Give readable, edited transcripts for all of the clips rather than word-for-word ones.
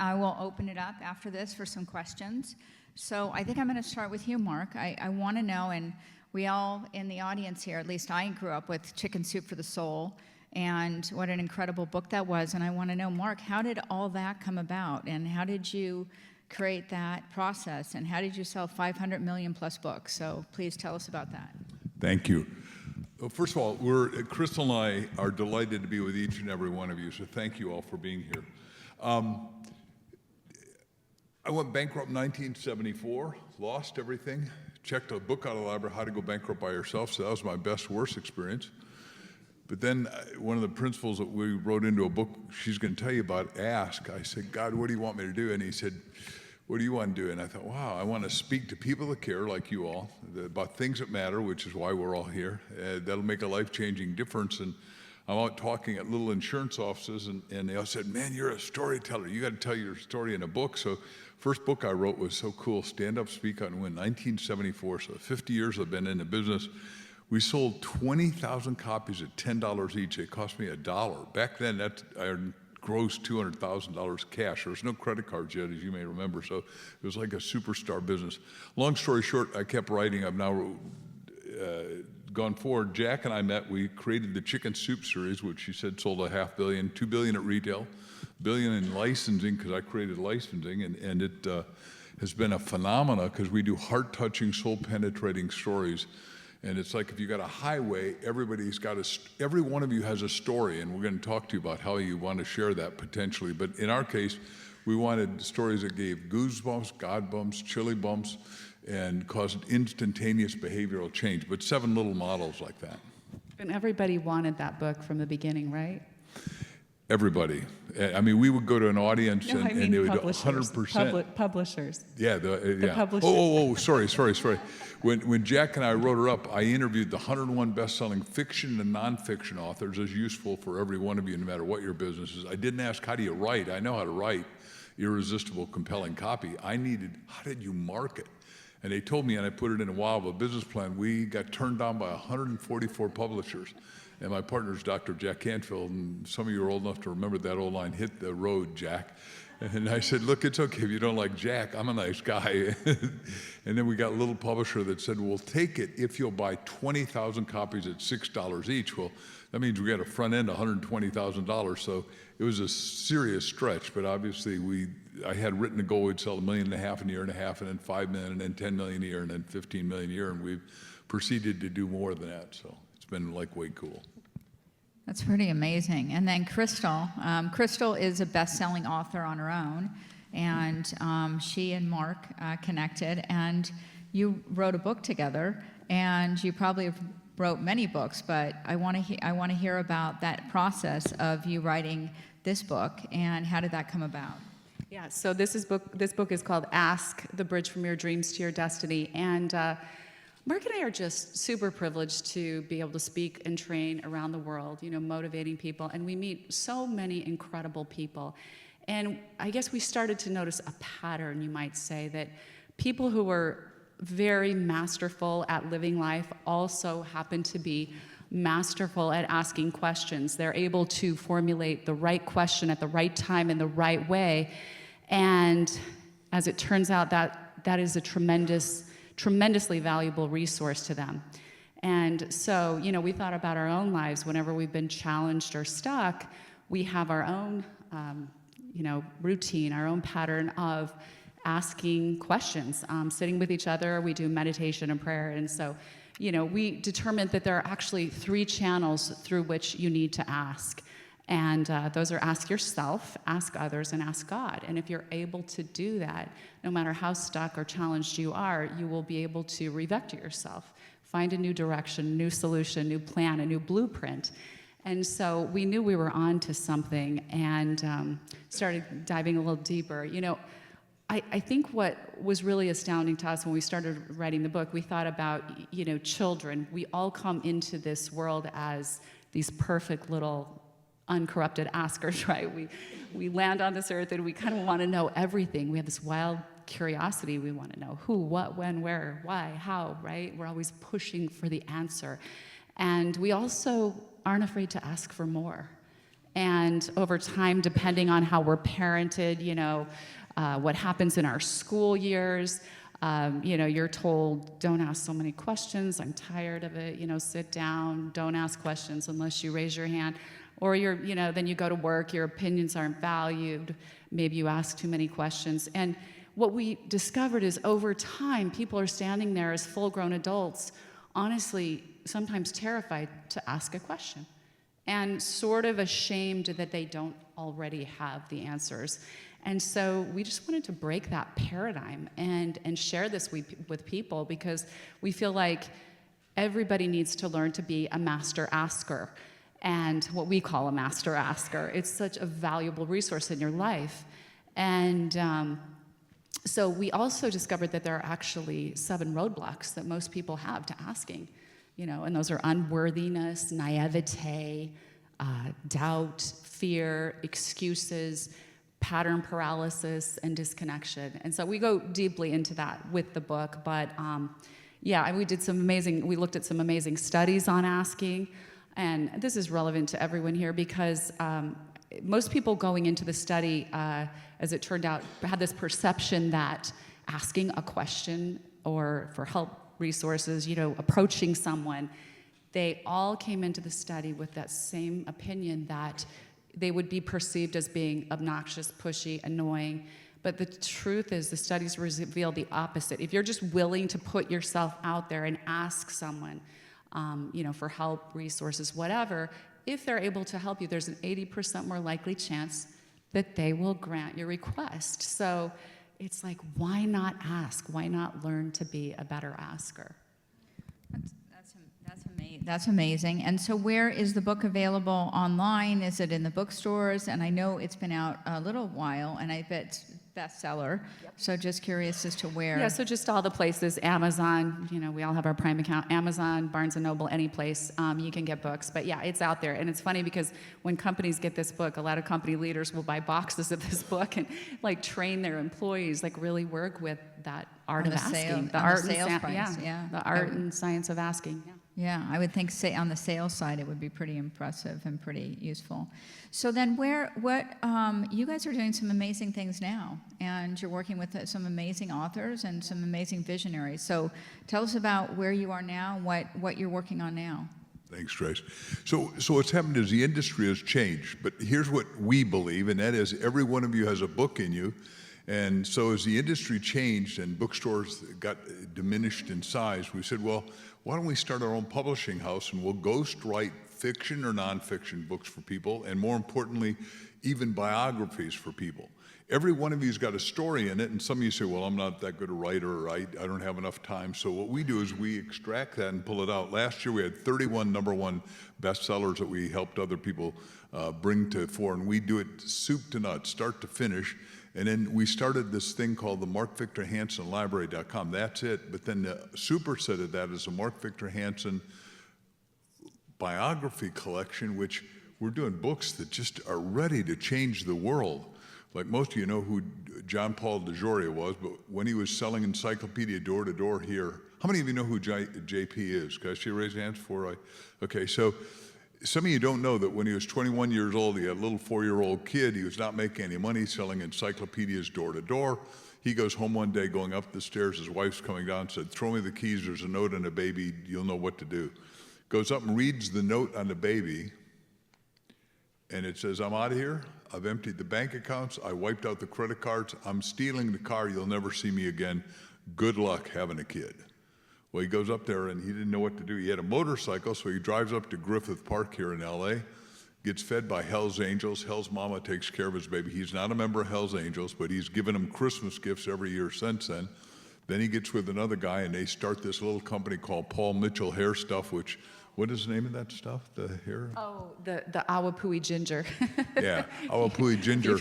I will open it up after this for some questions. So I think I'm going to start with you, Mark. I want to know, and we all in the audience here, at least I grew up with Chicken Soup for the Soul, and what an incredible book that was. And I want to know, Mark, how did all that come about? And how did you create that process? And how did you sell 500 million plus books? So please tell us about that. Thank you. Well, first of all, Crystal and I are delighted to be with each and every one of you, so thank you all for being here. I went bankrupt in 1974, lost everything, checked a book out of the library, How to Go Bankrupt by Yourself, so that was my best, worst experience. But then one of the principles that we wrote into a book she's going to tell you about, ask. I said, God, what do you want me to do? And he said, what do you want to do? And I thought, wow, I want to speak to people that care, like you all, about things that matter, which is why we're all here. That'll make a life-changing difference. And I'm out talking at little insurance offices, and they all said, man, you're a storyteller. You got to tell your story in a book. So first book I wrote was so cool, Stand Up, Speak Out, and Win, 1974. So 50 years I've been in the business. We sold 20,000 copies at $10 each. It cost me $1. Back then, I grossed $200,000 cash. There was no credit cards yet, as you may remember, so it was like a superstar business. Long story short, I kept writing. I've now gone forward. Jack and I met. We created the Chicken Soup series, which you said sold $500 million, $2 billion at retail, $1 billion in licensing, because I created licensing, and it has been a phenomena because we do heart-touching, soul-penetrating stories. And it's like if you got a highway, every one of you has a story, and we're going to talk to you about how you want to share that potentially. But in our case, we wanted stories that gave goosebumps, God bumps, chili bumps, and caused instantaneous behavioral change, but 7 little models like that. And everybody wanted that book from the beginning, right? Everybody. I mean, we would go to an audience and they would 100%. Publishers. Yeah, The publishers. Oh, sorry. When Jack and I wrote her up, I interviewed the 101 best-selling fiction and nonfiction authors as useful for every one of you, no matter what your business is. I didn't ask, how do you write? I know how to write irresistible, compelling copy. I needed, how did you market? And they told me, and I put it in a while of a business plan, we got turned down by 144 publishers. And my partner is Dr. Jack Canfield, and some of you are old enough to remember that old line, hit the road, Jack. And I said, look, it's okay if you don't like Jack, I'm a nice guy. And then we got a little publisher that said, we'll take it if you'll buy 20,000 copies at $6 each. Well, that means we got a front end $120,000. So it was a serious stretch, but obviously I had written a goal we'd sell $1.5 million in a year and a half, and then $5 million, and then $10 million a year, and then $15 million a year, and we've proceeded to do more than that. So it's been like way cool. That's pretty amazing. And then Crystal. Crystal is a best-selling author on her own, and she and Mark connected, and you wrote a book together, and you probably have wrote many books, but I want to hear about that process of you writing this book, and how did that come about? Yeah, so this book is called Ask, The Bridge from Your Dreams to Your Destiny, and Mark and I are just super privileged to be able to speak and train around the world, motivating people, and we meet so many incredible people. And I guess we started to notice a pattern, you might say, that people who were very masterful at living life also happen to be masterful at asking questions. They're able to formulate the right question at the right time in the right way. And as it turns out, that is a tremendously valuable resource to them. And so, we thought about our own lives. Whenever we've been challenged or stuck, we have our own, routine, our own pattern of asking questions, sitting with each other. We do meditation and prayer. And so, we determined that there are actually 3 channels through which you need to ask. And those are ask yourself, ask others, and ask God. And if you're able to do that, no matter how stuck or challenged you are, you will be able to revector yourself, find a new direction, new solution, new plan, a new blueprint. And so we knew we were on to something, and started diving a little deeper. I think what was really astounding to us when we started writing the book, we thought about, children. We all come into this world as these perfect little uncorrupted askers, right? We land on this earth and we kind of want to know everything. We have this wild curiosity. We want to know who, what, when, where, why, how, right? We're always pushing for the answer. And we also aren't afraid to ask for more. And over time, depending on how we're parented, what happens in our school years, you're told, don't ask so many questions, I'm tired of it, sit down, don't ask questions unless you raise your hand. Or then you go to work, your opinions aren't valued, maybe you ask too many questions. And what we discovered is over time, people are standing there as full-grown adults, honestly, sometimes terrified to ask a question, and sort of ashamed that they don't already have the answers. And so we just wanted to break that paradigm and share this with people, because we feel like everybody needs to learn to be a master asker, and what we call a master asker. It's such a valuable resource in your life. And so we also discovered that there are actually 7 roadblocks that most people have to asking, and those are unworthiness, naivete, doubt, fear, excuses, pattern paralysis, and disconnection. And so we go deeply into that with the book, but we looked at some amazing studies on asking, and this is relevant to everyone here because most people going into the study, as it turned out, had this perception that asking a question or for help, resources, approaching someone, they all came into the study with that same opinion that they would be perceived as being obnoxious, pushy, annoying. But the truth is, the studies reveal the opposite. If you're just willing to put yourself out there and ask someone, for help, resources, whatever, if they're able to help you, there's an 80% more likely chance that they will grant your request. So it's like, why not ask? Why not learn to be a better asker? That's amazing. And so where is the book available online? Is it in the bookstores? And I know it's been out a little while, and I bet it's bestseller. Yep. So just curious as to where. Yeah, so just all the places, Amazon, we all have our Prime account, Amazon, Barnes & Noble, any place you can get books. But yeah, it's out there. And it's funny because when companies get this book, a lot of company leaders will buy boxes of this book and train their employees, really work with that art of asking. The art and science of asking. Yeah. Yeah, I would think on the sales side it would be pretty impressive and pretty useful. So then you guys are doing some amazing things now, and you're working with some amazing authors and some amazing visionaries. So tell us about where you are now, what you're working on now. Thanks, Trace. So what's happened is the industry has changed, but here's what we believe, and that is every one of you has a book in you. And so as the industry changed and bookstores got diminished in size, we said, well, why don't we start our own publishing house, and we'll ghostwrite fiction or nonfiction books for people, and more importantly, even biographies for people. Every one of you's got a story in it, and some of you say, well, I'm not that good a writer, or I don't have enough time. So what we do is we extract that and pull it out. Last year we had 31 #1 bestsellers that we helped other people bring to fore, and we do it soup to nuts, start to finish. And then we started this thing called the Mark Victor Hansen Library.com. That's it. But then the superset of that is a Mark Victor Hansen biography collection, which we're doing books that just are ready to change the world. Like most of you know who John Paul DeJoria was, but when he was selling encyclopedia door to door here, how many of you know who JP is? Can I see a raise of hands before okay, so some of you don't know that when he was 21 years old, he had a little 4-year-old kid. He was not making any money selling encyclopedias door to door. He goes home one day, going up the stairs, his wife's coming down, said, throw me the keys, there's a note on the baby, you'll know what to do. Goes up and reads the note on the baby, and it says, I'm out of here, I've emptied the bank accounts, I wiped out the credit cards, I'm stealing the car, you'll never see me again, good luck having a kid. Well, he goes up there and he didn't know what to do. He had a motorcycle, so he drives up to Griffith Park here in LA, gets fed by Hell's Angels. Hell's mama takes care of his baby. He's not a member of Hell's Angels, but he's given him Christmas gifts every year since then. Then he gets with another guy and they start this little company called Paul Mitchell Hair Stuff, which, what is the name of that stuff, the hair? Oh, the Awapui ginger. Yeah, Awapui ginger.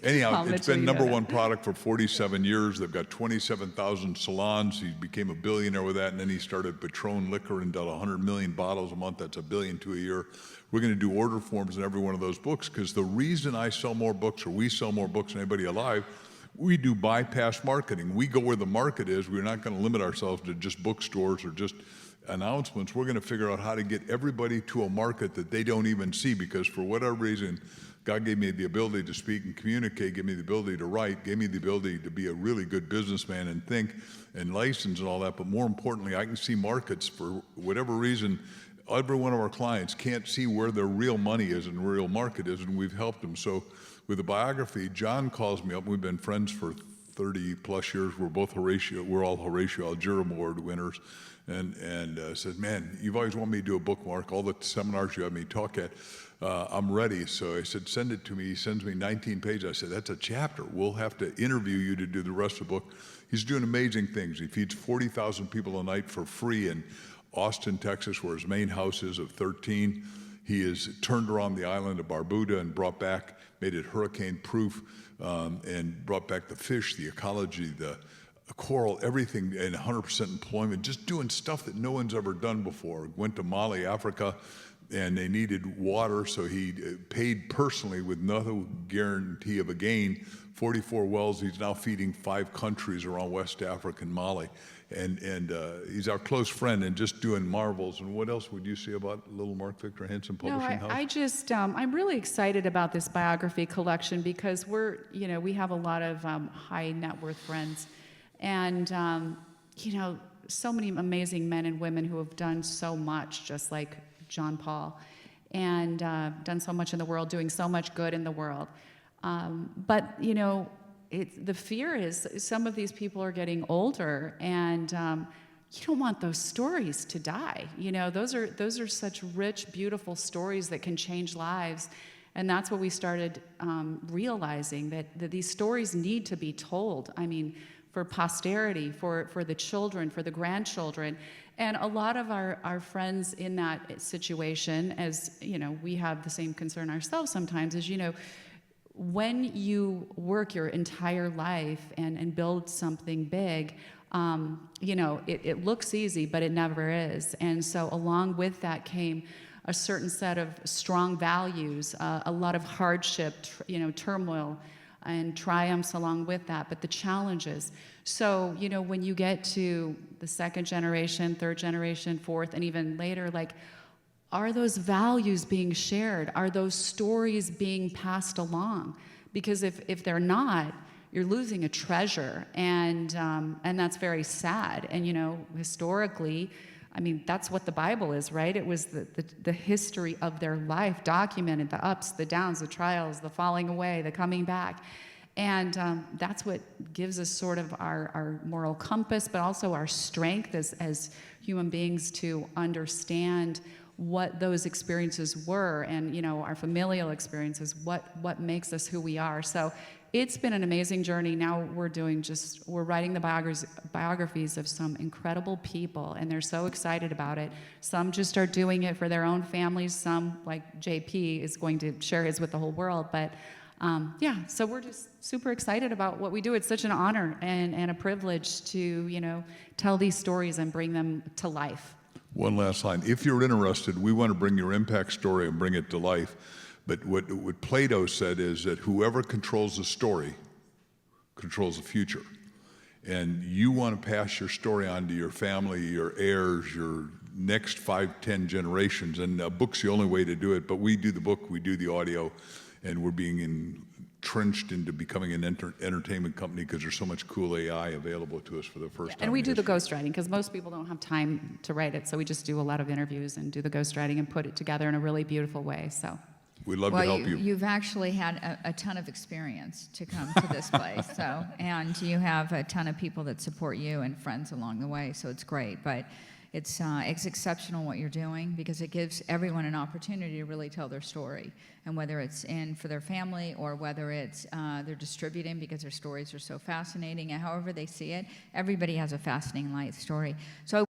Anyhow, it's been #1 product for 47 years. They've got 27,000 salons. He became a billionaire with that, and then he started Patron Liquor and did 100 million bottles a month. That's $1 billion a year. We're going to do order forms in every one of those books, because the reason I sell more books, or we sell more books than anybody alive, we do bypass marketing. We go where the market is. We're not going to limit ourselves to just bookstores or just announcements, we're going to figure out how to get everybody to a market that they don't even see, because for whatever reason, God gave me the ability to speak and communicate, gave me the ability to write, gave me the ability to be a really good businessman and think and license and all that. But more importantly, I can see markets for whatever reason. Every one of our clients can't see where their real money is and real market is, and we've helped them. So with the biography, John calls me up. We've been friends for 30 plus years. We're all Horatio Alger Award winners. And said, man, you've always wanted me to do a book, Mark. All the seminars you have me talk at, I'm ready. So I said, send it to me. He sends me 19 pages. I said, that's a chapter. We'll have to interview you to do the rest of the book. He's doing amazing things. He feeds 40,000 people a night for free in Austin, Texas, where his main house is of 13. He has turned around the island of Barbuda and made it hurricane-proof, and brought back the fish, the ecology, the coral, everything, and 100% employment, just doing stuff that no one's ever done before. Went to Mali, Africa, and they needed water, so he paid personally with no guarantee of a gain, 44 wells. He's now feeding 5 countries around West Africa and Mali. And he's our close friend and just doing marvels. And what else would you say about little Mark Victor Hansen Publishing House? I just, I'm really excited about this biography collection because we have a lot of high net worth friends. And, so many amazing men and women who have done so much, just like John Paul, and done so much in the world, doing so much good in the world. But the fear is some of these people are getting older, and you don't want those stories to die. Those are such rich, beautiful stories that can change lives. And that's what we started realizing, that these stories need to be told. I mean, for posterity, for the children, for the grandchildren. And a lot of our friends in that situation, as we have the same concern ourselves sometimes, is when you work your entire life and build something big, it looks easy, but it never is. And so along with that came a certain set of strong values, a lot of hardship, turmoil, and triumphs along with that, but the challenges. So, when you get to the second generation, third generation, fourth, and even later, are those values being shared? Are those stories being passed along? Because if they're not, you're losing a treasure, and that's very sad. And historically, that's what the Bible is, right? It was the history of their life, documented the ups, the downs, the trials, the falling away, the coming back. And that's what gives us sort of our moral compass, but also our strength as human beings to understand what those experiences were, and our familial experiences, what makes us who we are. So it's been an amazing journey. Now we're writing the biographies of some incredible people, and they're so excited about it. Some just are doing it for their own families. Some, like JP, is going to share his with the whole world. But so we're just super excited about what we do. It's such an honor and a privilege to, tell these stories and bring them to life. One last line. If you're interested, we want to bring your impact story and bring it to life. But what Plato said is that whoever controls the story controls the future. And you want to pass your story on to your family, your heirs, your next 5, 10 generations. And a book's the only way to do it. But we do the book, we do the audio, and we're being entrenched into becoming an entertainment company because there's so much cool AI available to us for the first time. And we do the ghostwriting because most people don't have time to write it, so we just do a lot of interviews and do the ghostwriting and put it together in a really beautiful way. So we'd love to help you. You've actually had a ton of experience to come to this place, and you have a ton of people that support you and friends along the way, so it's great. But it's exceptional what you're doing because it gives everyone an opportunity to really tell their story, and whether it's in for their family or whether it's they're distributing because their stories are so fascinating, and however they see it, everybody has a fascinating life story. So